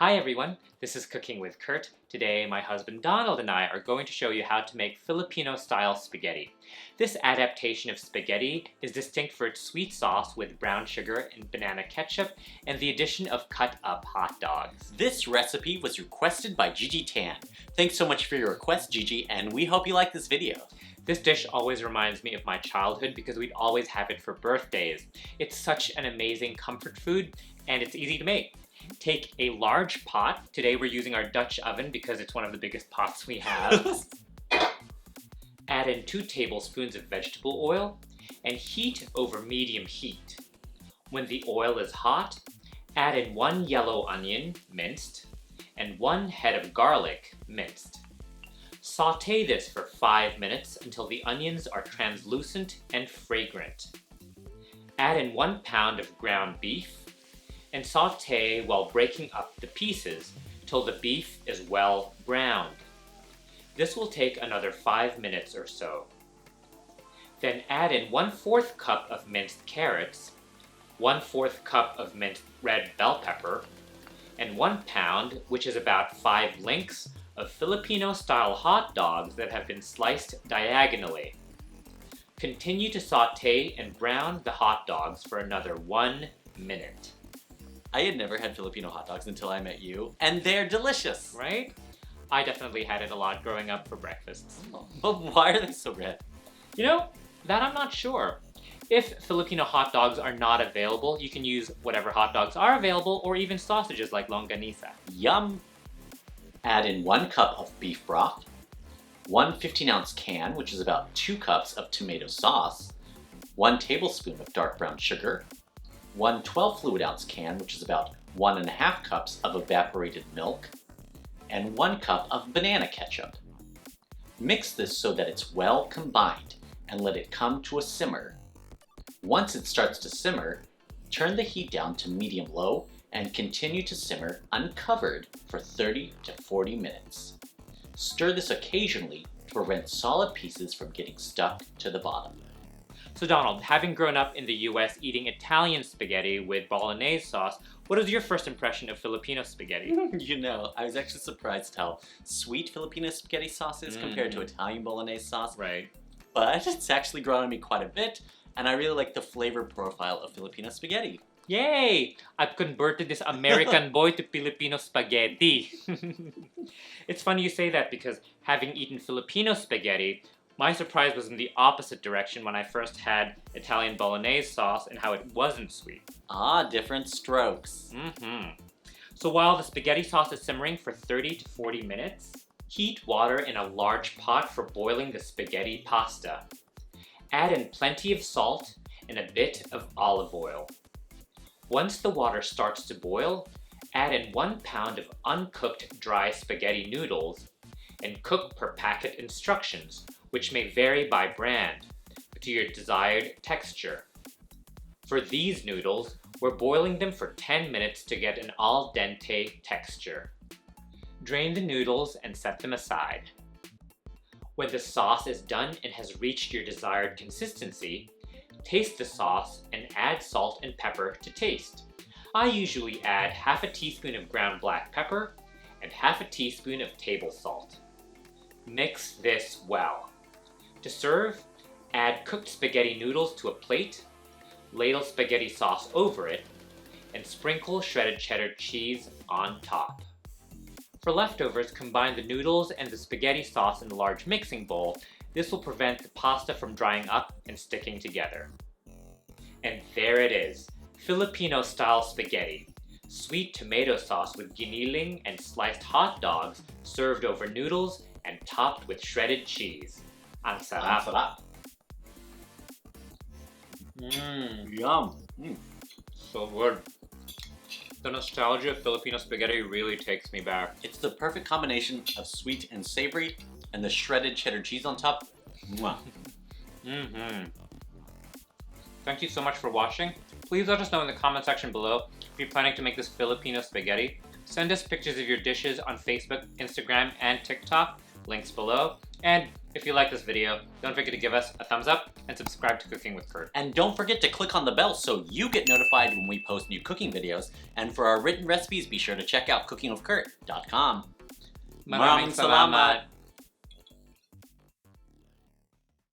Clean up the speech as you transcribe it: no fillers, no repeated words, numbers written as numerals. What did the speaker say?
Hi everyone, this is Cooking with Kurt. Today my husband Donald and I are going to show you how to make Filipino-style spaghetti. This adaptation of spaghetti is distinct for its sweet sauce with brown sugar and banana ketchup and the addition of cut up hot dogs. This recipe was requested by Gigi Tan. Thanks so much for your request, Gigi, and we hope you like this video. This dish always reminds me of my childhood because we'd always have it for birthdays. It's such an amazing comfort food and it's easy to make. Take a large pot. Today we're using our Dutch oven because it's one of the biggest pots we have. Add in 2 tablespoons of vegetable oil and heat over medium heat. When the oil is hot, add in 1 yellow onion, minced, and 1 head of garlic, minced. Sauté this for 5 minutes until the onions are translucent and fragrant. Add in 1 pound of ground beef and sauté while breaking up the pieces till the beef is well browned. This will take another 5 minutes or so. Then add in 1/4 cup of minced carrots, 1/4 cup of minced red bell pepper, and 1 pound, which is about 5 links, of Filipino-style hot dogs that have been sliced diagonally. Continue to sauté and brown the hot dogs for another 1 minute. I had never had Filipino hot dogs until I met you, and they're delicious. Right? I definitely had it a lot growing up for breakfasts. Oh, but why are they so red? You know, that I'm not sure. If Filipino hot dogs are not available, you can use whatever hot dogs are available or even sausages like longanisa. Yum! Add in 1 cup of beef broth, 1 15-ounce can, which is about 2 cups of tomato sauce, 1 tablespoon of dark brown sugar, 1 12 fluid ounce can, which is about 1.5 cups of evaporated milk, and 1 cup of banana ketchup. Mix this so that it's well combined and let it come to a simmer. Once it starts to simmer, turn the heat down to medium-low and continue to simmer uncovered for 30 to 40 minutes. Stir this occasionally to prevent solid pieces from getting stuck to the bottom. So Donald, having grown up in the US eating Italian spaghetti with bolognese sauce, what is your first impression of Filipino spaghetti? You know, I was actually surprised how sweet Filipino spaghetti sauce is compared to Italian bolognese sauce. Right. But it's actually grown on me quite a bit, and I really like the flavor profile of Filipino spaghetti. Yay! I've converted this American boy to Filipino spaghetti. It's funny you say that because having eaten Filipino spaghetti, my surprise was in the opposite direction when I first had Italian bolognese sauce and how it wasn't sweet. Ah, different strokes. So while the spaghetti sauce is simmering for 30 to 40 minutes, heat water in a large pot for boiling the spaghetti pasta. Add in plenty of salt and a bit of olive oil. Once the water starts to boil, add in 1 pound of uncooked dry spaghetti noodles and cook per packet instructions, which may vary by brand, to your desired texture. For these noodles, we're boiling them for 10 minutes to get an al dente texture. Drain the noodles and set them aside. When the sauce is done and has reached your desired consistency, taste the sauce and add salt and pepper to taste. I usually add half a teaspoon of ground black pepper and half a teaspoon of table salt. Mix this well. To serve, add cooked spaghetti noodles to a plate, ladle spaghetti sauce over it, and sprinkle shredded cheddar cheese on top. For leftovers, combine the noodles and the spaghetti sauce in a large mixing bowl. This will prevent the pasta from drying up and sticking together. And there it is, Filipino-style spaghetti. Sweet tomato sauce with giniling and sliced hot dogs served over noodles and topped with shredded cheese. Ang sarap. Yum. So good. The nostalgia of Filipino spaghetti really takes me back. It's the perfect combination of sweet and savory, and the shredded cheddar cheese on top. Mwah. Thank you so much for watching. Please let us know in the comment section below if you're planning to make this Filipino spaghetti. Send us pictures of your dishes on Facebook, Instagram, and TikTok. Links below. And If you like this video, don't forget to give us a thumbs up and subscribe to Cooking with Kurt. And don't forget to click on the bell so you get notified when we post new cooking videos. And for our written recipes, be sure to check out cookingwithkurt.com. Maraming salamat!